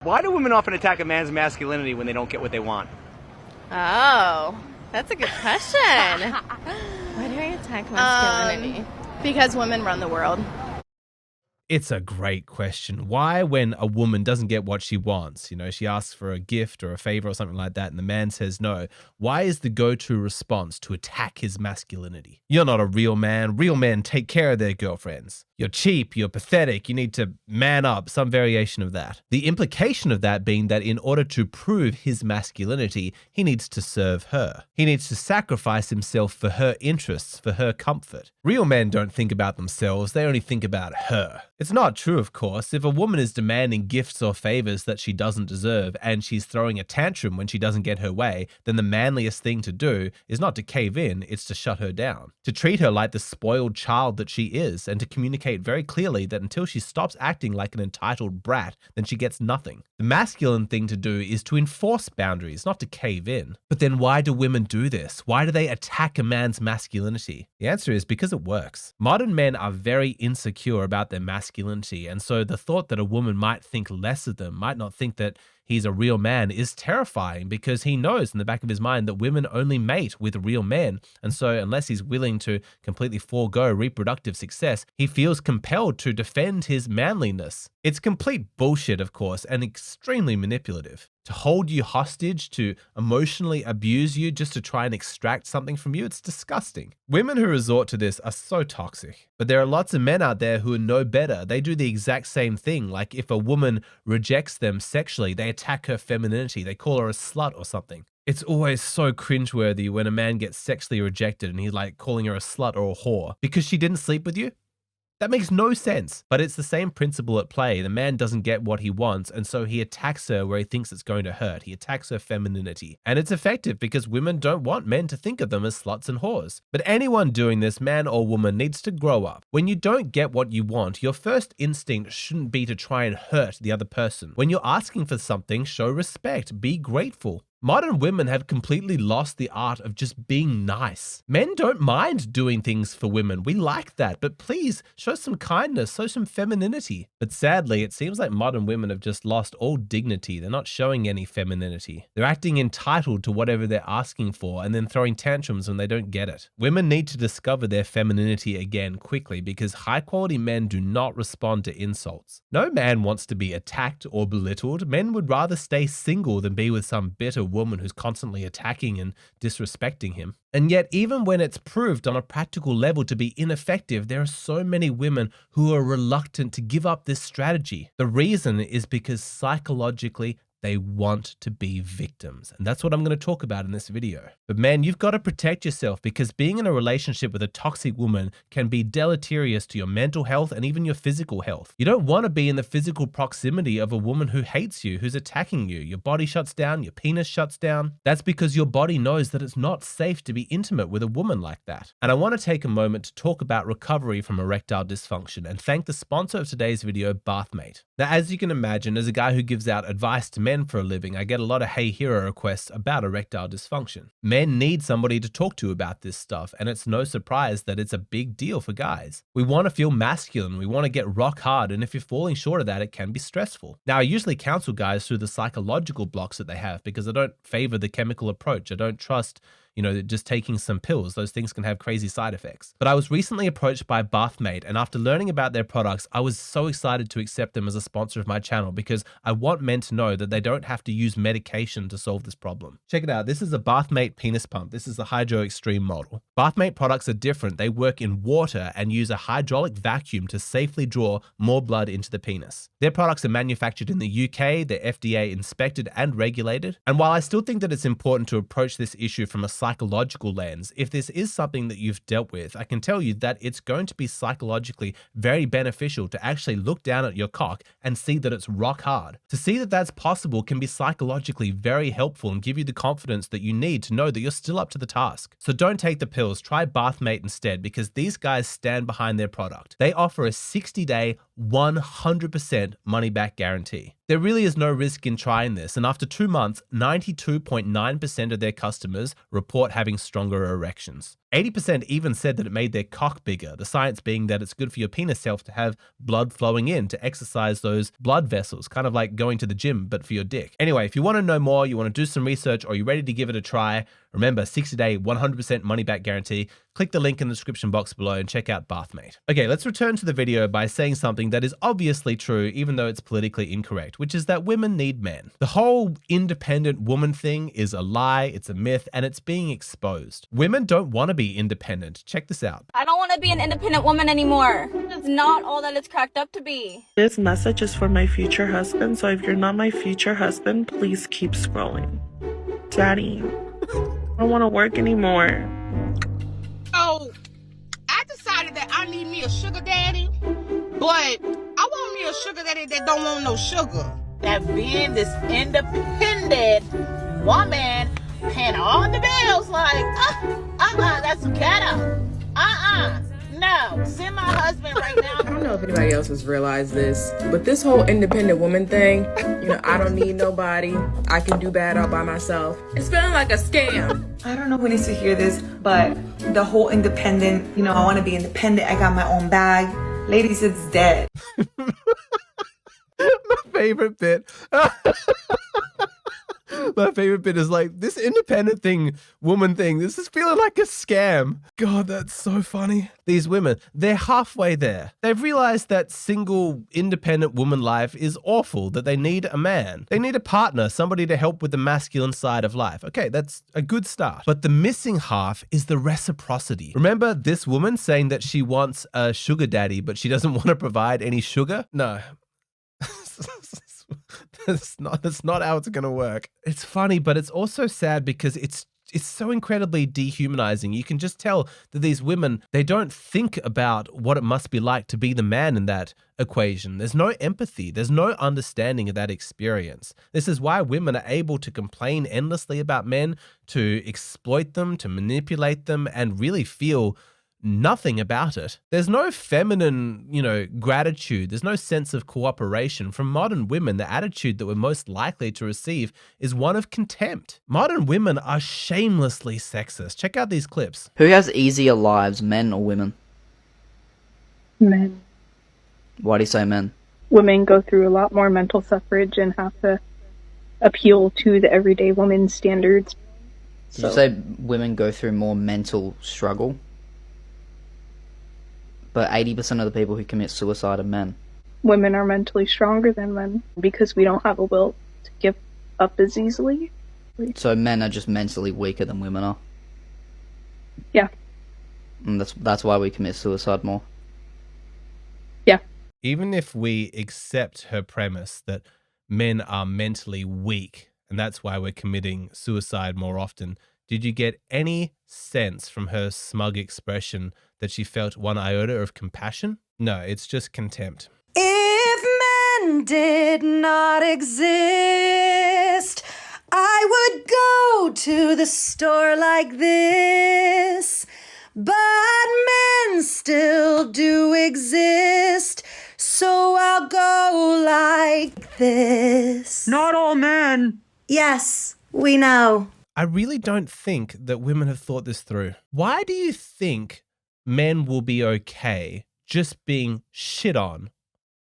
Why do women often attack a man's masculinity when they don't get what they want? Oh, that's a good question. Why do I attack masculinity? Because women run the world. It's a great question. Why, when a woman doesn't get what she wants, she asks for a gift or a favor or something like that, and the man says no, why is the go-to response to attack his masculinity? You're not a real man. Real men take care of their girlfriends. You're cheap, you're pathetic, you need to man up, some variation of that. The implication of that being that in order to prove his masculinity, he needs to serve her. He needs to sacrifice himself for her interests, for her comfort. Real men don't think about themselves, they only think about her. It's not true, of course. If a woman is demanding gifts or favors that she doesn't deserve and she's throwing a tantrum when she doesn't get her way, then the manliest thing to do is not to cave in, it's to shut her down. To treat her like the spoiled child that she is and to communicate very clearly that until she stops acting like an entitled brat, then she gets nothing. The masculine thing to do is to enforce boundaries, not to cave in. But then why do women do this? Why do they attack a man's masculinity? The answer is because it works. Modern men are very insecure about their masculinity, and so the thought that a woman might think less of them, might not think that he's a real man, is terrifying because he knows in the back of his mind that women only mate with real men. And so unless he's willing to completely forego reproductive success, he feels compelled to defend his manliness. It's complete bullshit, of course, and extremely manipulative. To hold you hostage, to emotionally abuse you just to try and extract something from you, it's disgusting. Women who resort to this are so toxic. But there are lots of men out there who are no better. They do the exact same thing. Like if a woman rejects them sexually, they attack her femininity. They call her a slut or something. It's always so cringeworthy when a man gets sexually rejected and he's like calling her a slut or a whore because she didn't sleep with you. That makes no sense, but it's the same principle at play. The man doesn't get what he wants, and so he attacks her where he thinks it's going to hurt. He attacks her femininity. And it's effective because women don't want men to think of them as sluts and whores. But anyone doing this, man or woman, needs to grow up. When you don't get what you want, your first instinct shouldn't be to try and hurt the other person. When you're asking for something, show respect, be grateful. Modern women have completely lost the art of just being nice. Men don't mind doing things for women. We like that, but please show some kindness, show some femininity. But sadly, it seems like modern women have just lost all dignity. They're not showing any femininity. They're acting entitled to whatever they're asking for and then throwing tantrums when they don't get it. Women need to discover their femininity again quickly because high-quality men do not respond to insults. No man wants to be attacked or belittled. Men would rather stay single than be with some bitter woman who's constantly attacking and disrespecting him. And yet, even when it's proved on a practical level to be ineffective, there are so many women who are reluctant to give up this strategy. The reason is because psychologically, they want to be victims. And that's what I'm going to talk about in this video. But man, you've got to protect yourself because being in a relationship with a toxic woman can be deleterious to your mental health and even your physical health. You don't want to be in the physical proximity of a woman who hates you, who's attacking you. Your body shuts down, your penis shuts down. That's because your body knows that it's not safe to be intimate with a woman like that. And I want to take a moment to talk about recovery from erectile dysfunction and thank the sponsor of today's video, Bathmate. Now, as you can imagine, as a guy who gives out advice to men for a living, I get a lot of hey hero requests about erectile dysfunction. Men need somebody to talk to about this stuff, and it's no surprise that it's a big deal for guys. We want to feel masculine, we want to get rock hard, and if you're falling short of that, it can be stressful. Now, I usually counsel guys through the psychological blocks that they have because I don't favor the chemical approach. I don't trust just taking some pills. Those things can have crazy side effects. But I was recently approached by Bathmate, and after learning about their products, I was so excited to accept them as a sponsor of my channel because I want men to know that they don't have to use medication to solve this problem. Check it out. This is a Bathmate penis pump. This is the Hydro Extreme model. Bathmate products are different. They work in water and use a hydraulic vacuum to safely draw more blood into the penis. Their products are manufactured in the UK, they're FDA inspected and regulated. And while I still think that it's important to approach this issue from a psychological lens, if this is something that you've dealt with, I can tell you that it's going to be psychologically very beneficial to actually look down at your cock and see that it's rock hard. To see that that's possible can be psychologically very helpful and give you the confidence that you need to know that you're still up to the task. So don't take the pills, try Bathmate instead because these guys stand behind their product. They offer a 60-day, 100% money-back guarantee. There really is no risk in trying this, and after 2 months, 92.9% of their customers report having stronger erections. 80% even said that it made their cock bigger, the science being that it's good for your penis self to have blood flowing in to exercise those blood vessels, kind of like going to the gym, but for your dick. Anyway, if you want to know more, you want to do some research, or you're ready to give it a try, remember, 60-day, 100% money-back guarantee. Click the link in the description box below and check out Bathmate. Okay, let's return to the video by saying something that is obviously true, even though it's politically incorrect, which is that women need men. The whole independent woman thing is a lie, it's a myth, and it's being exposed. Women don't want to be independent. Check this out. I don't want to be an independent woman anymore. It's not all that it's cracked up to be. This message is for my future husband, so if you're not my future husband, please keep scrolling. Daddy, I don't want to work anymore. So, I decided that I need me a sugar daddy, but I want me a sugar daddy that don't want no sugar. That being this independent woman paying all the bills, like, that's ghetto. No, send my husband right now. I don't know if anybody else has realized this, but this whole independent woman thing, I don't need nobody. I can do bad all by myself. It's feeling like a scam. I don't know who needs to hear this, but the whole independent, I want to be independent. I got my own bag. Ladies, it's dead. My favorite bit. My favorite bit is like, this independent thing, woman thing, this is feeling like a scam. God, that's so funny. These women, they're halfway there. They've realized that single, independent woman life is awful, that they need a man. They need a partner, somebody to help with the masculine side of life. Okay, that's a good start. But the missing half is the reciprocity. Remember this woman saying that she wants a sugar daddy, but she doesn't want to provide any sugar? No. That's not how it's going to work. It's funny, but it's also sad because it's so incredibly dehumanizing. You can just tell that these women, they don't think about what it must be like to be the man in that equation. There's no empathy. There's no understanding of that experience. This is why women are able to complain endlessly about men, to exploit them, to manipulate them, and really feel nothing about it. There's no feminine, gratitude. There's no sense of cooperation. From modern women, the attitude that we're most likely to receive is one of contempt. Modern women are shamelessly sexist. Check out these clips. Who has easier lives, men or women? Men. Why do you say men? Women go through a lot more mental suffrage and have to appeal to the everyday woman's standards. Did you say women go through more mental struggle? But 80% of the people who commit suicide are men. Women are mentally stronger than men because we don't have a will to give up as easily. So men are just mentally weaker than women are? Yeah. And that's why we commit suicide more? Yeah. Even if we accept her premise that men are mentally weak and that's why we're committing suicide more often, did you get any sense from her smug expression that she felt one iota of compassion? No, it's just contempt. If men did not exist, I would go to the store like this. But men still do exist, so I'll go like this. Not all men. Yes, we know. I really don't think that women have thought this through. Why do you think men will be okay just being shit on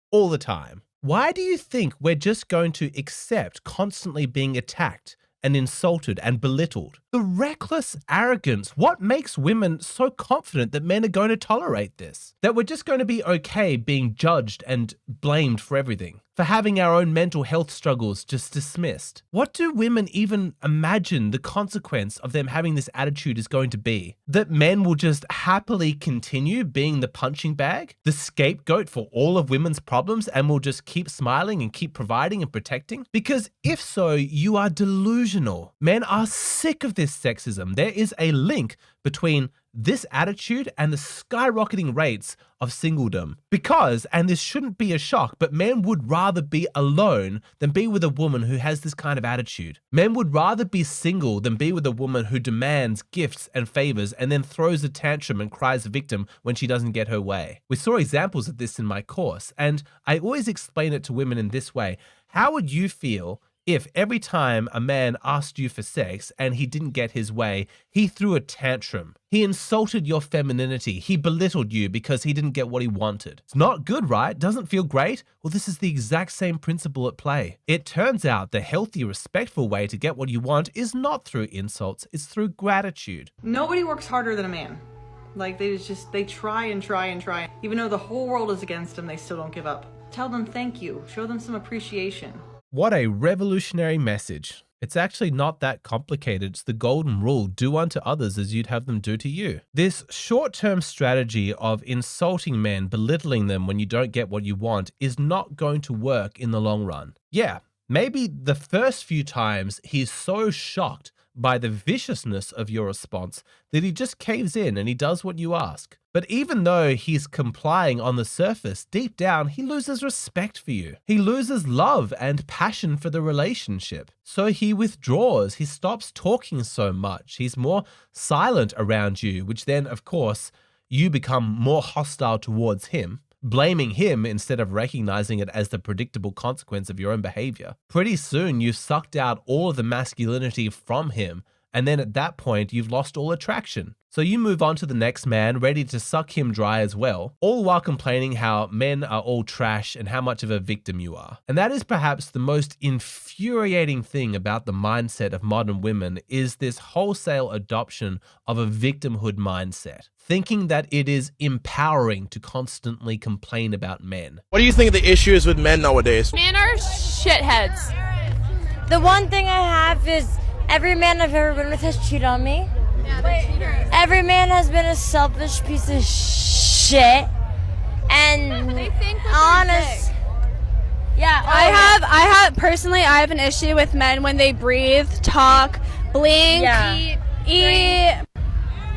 all the time? Why do you think we're just going to accept constantly being attacked and insulted and belittled? The reckless arrogance. What makes women so confident that men are going to tolerate this? That we're just going to be okay being judged and blamed for everything? For having our own mental health struggles just dismissed? What do women even imagine the consequence of them having this attitude is going to be? That men will just happily continue being the punching bag, the scapegoat for all of women's problems, and will just keep smiling and keep providing and protecting? Because if so, you are delusional. Men are sick of this sexism. There is a link between this attitude and the skyrocketing rates of singledom. Because, and this shouldn't be a shock, but men would rather be alone than be with a woman who has this kind of attitude. Men would rather be single than be with a woman who demands gifts and favors and then throws a tantrum and cries victim when she doesn't get her way. We saw examples of this in my course, and I always explain it to women in this way. How would you feel if every time a man asked you for sex and he didn't get his way, he threw a tantrum? He insulted your femininity. He belittled you because he didn't get what he wanted. It's not good, right? Doesn't feel great? Well, this is the exact same principle at play. It turns out the healthy, respectful way to get what you want is not through insults, it's through gratitude. Nobody works harder than a man. Like, they try and try and try. Even though the whole world is against them, they still don't give up. Tell them thank you. Show them some appreciation. What a revolutionary message. It's actually not that complicated. It's the golden rule: do unto others as you'd have them do to you. This short-term strategy of insulting men, belittling them when you don't get what you want, is not going to work in the long run. Yeah, maybe the first few times he's so shocked by the viciousness of your response that he just caves in and he does what you ask. But even though he's complying on the surface, deep down, he loses respect for you. He loses love and passion for the relationship. So he withdraws. He stops talking so much. He's more silent around you, which then, of course, you become more hostile towards him, blaming him instead of recognizing it as the predictable consequence of your own behavior. Pretty soon, you've sucked out all of the masculinity from him, and then at that point, you've lost all attraction. So you move on to the next man, ready to suck him dry as well, all while complaining how men are all trash and how much of a victim you are. And that is perhaps the most infuriating thing about the mindset of modern women, is this wholesale adoption of a victimhood mindset, thinking that it is empowering to constantly complain about men. What do you think the issue is with men nowadays? Men are shitheads. The one thing I have is every man I've ever been with has cheated on me. Yeah, they're cheaters. Every man has been a selfish piece of shit. And They think with their honest. dick. Yeah, I have personally, I have an issue with men when they breathe, talk, blink, eat,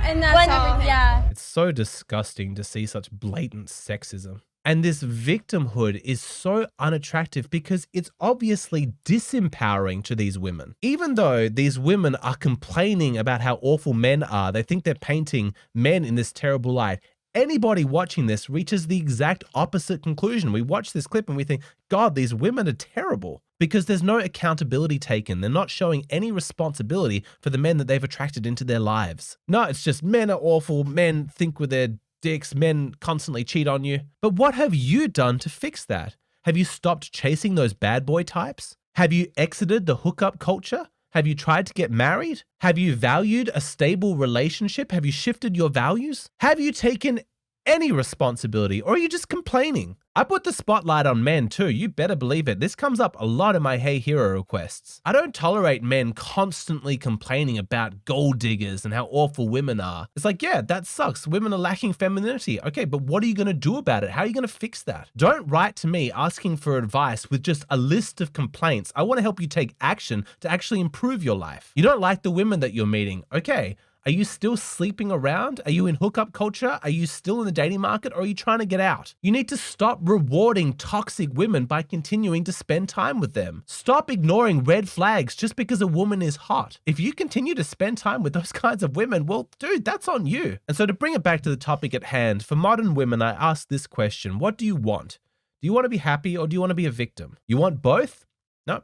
and that's everything. Yeah. It's so disgusting to see such blatant sexism. And this victimhood is so unattractive because it's obviously disempowering to these women. Even though these women are complaining about how awful men are, they think they're painting men in this terrible light. Anybody watching this reaches the exact opposite conclusion. We watch this clip and we think, God, these women are terrible, because there's no accountability taken. They're not showing any responsibility for the men that they've attracted into their lives. No, it's just men are awful, men think with their dicks, men constantly cheat on you. But what have you done to fix that? Have you stopped chasing those bad boy types? Have you exited the hookup culture? Have you tried to get married? Have you valued a stable relationship? Have you shifted your values? Have you taken any responsibility, or are you just complaining? I put the spotlight on men too, you better believe it. This comes up a lot in my Hey Hero requests. I don't tolerate men constantly complaining about gold diggers and how awful women are. It's like, yeah, that sucks. Women are lacking femininity. Okay, but what are you gonna do about it? How are you gonna fix that? Don't write to me asking for advice with just a list of complaints. I wanna help you take action to actually improve your life. You don't like the women that you're meeting. Okay. Are you still sleeping around? Are you in hookup culture? Are you still in the dating market, or are you trying to get out? You need to stop rewarding toxic women by continuing to spend time with them. Stop ignoring red flags just because a woman is hot. If you continue to spend time with those kinds of women, well, dude, that's on you. And so to bring it back to the topic at hand, for modern women, I ask this question: what do you want? Do you want to be happy, or do you want to be a victim? You want both? No.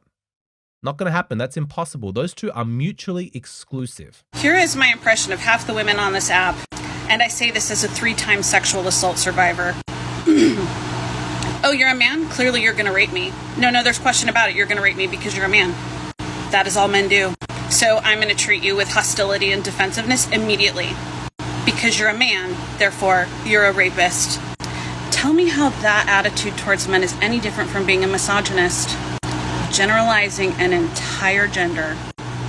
Not going to happen. That's impossible. Those two are mutually exclusive. Here is my impression of half the women on this app, and I say this as a 3-time sexual assault survivor. Oh, you're a man? Clearly you're going to rape me. No, there's question about it. You're going to rape me because you're a man. That is all men do. So I'm going to treat you with hostility and defensiveness immediately. Because you're a man, therefore you're a rapist. Tell me how that attitude towards men is any different from being a misogynist. Generalizing an entire gender.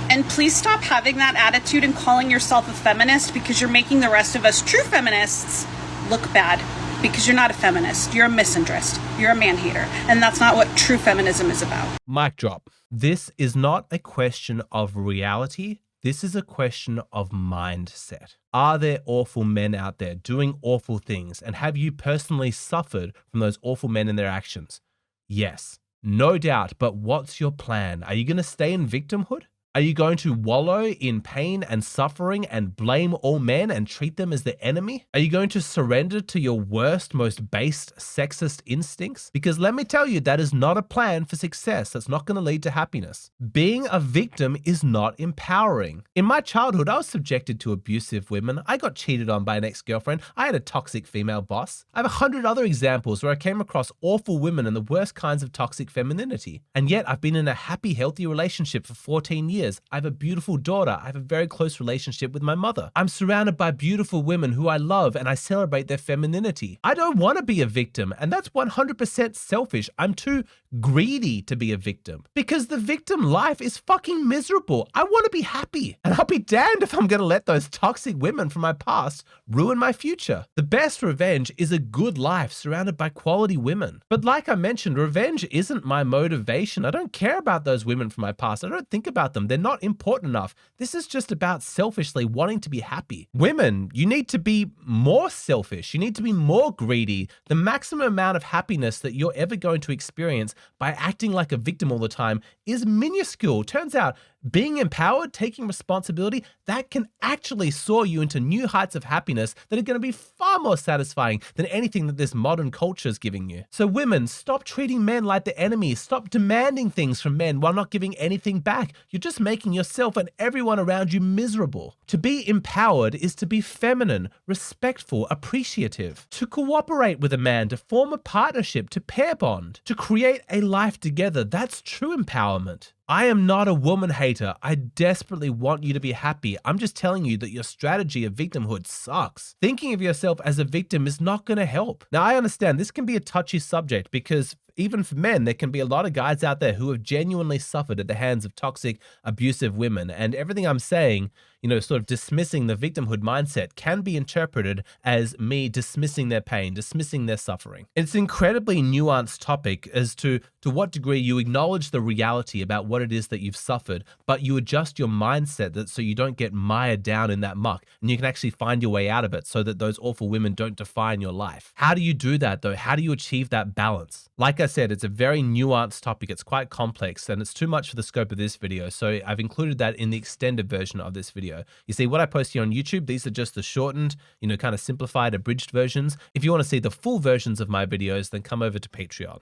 And please stop having that attitude and calling yourself a feminist, because you're making the rest of us true feminists look bad. Because you're not a feminist, you're a misandrist, you're a man-hater, and that's not what true feminism is about. Mic drop. This is not a question of reality. This is a question of mindset. Are there awful men out there doing awful things? And have you personally suffered from those awful men and their actions? Yes. No doubt, but what's your plan? Are you going to stay in victimhood? Are you going to wallow in pain and suffering and blame all men and treat them as the enemy? Are you going to surrender to your worst, most based sexist instincts? Because let me tell you, that is not a plan for success. That's not going to lead to happiness. Being a victim is not empowering. In my childhood, I was subjected to abusive women. I got cheated on by an ex-girlfriend. I had a toxic female boss. I have 100 other examples where I came across awful women and the worst kinds of toxic femininity. And yet I've been in a happy, healthy relationship for 14 years. I have a beautiful daughter. I have a very close relationship with my mother. I'm surrounded by beautiful women who I love and I celebrate their femininity. I don't want to be a victim, and that's 100% selfish. I'm too greedy to be a victim because the victim life is fucking miserable. I want to be happy, and I'll be damned if I'm going to let those toxic women from my past ruin my future. The best revenge is a good life surrounded by quality women. But like I mentioned, revenge isn't my motivation. I don't care about those women from my past. I don't think about them. They're not important enough. This is just about selfishly wanting to be happy. Women, you need to be more selfish. You need to be more greedy. The maximum amount of happiness that you're ever going to experience by acting like a victim all the time is minuscule. Turns out being empowered, taking responsibility, that can actually soar you into new heights of happiness that are going to be far more satisfying than anything that this modern culture is giving you. So women, stop treating men like the enemy. Stop demanding things from men while not giving anything back. You're just making yourself and everyone around you miserable. To be empowered is to be feminine, respectful, appreciative, to cooperate with a man, to form a partnership, to pair bond, to create a life together. That's true empowerment. I am not a woman hater. I desperately want you to be happy. I'm just telling you that your strategy of victimhood sucks. Thinking of yourself as a victim is not going to help. Now, I understand this can be a touchy subject because even for men, there can be a lot of guys out there who have genuinely suffered at the hands of toxic, abusive women. And everything I'm saying, sort of dismissing the victimhood mindset can be interpreted as me dismissing their pain, dismissing their suffering. It's an incredibly nuanced topic as to what degree you acknowledge the reality about what it is that you've suffered, but you adjust your mindset so you don't get mired down in that muck and you can actually find your way out of it so that those awful women don't define your life. How do you do that though? How do you achieve that balance? Like I said, it's a very nuanced topic. It's quite complex and it's too much for the scope of this video. So I've included that in the extended version of this video. You see, what I post here on YouTube, these are just the shortened, kind of simplified, abridged versions. If you want to see the full versions of my videos, then come over to Patreon.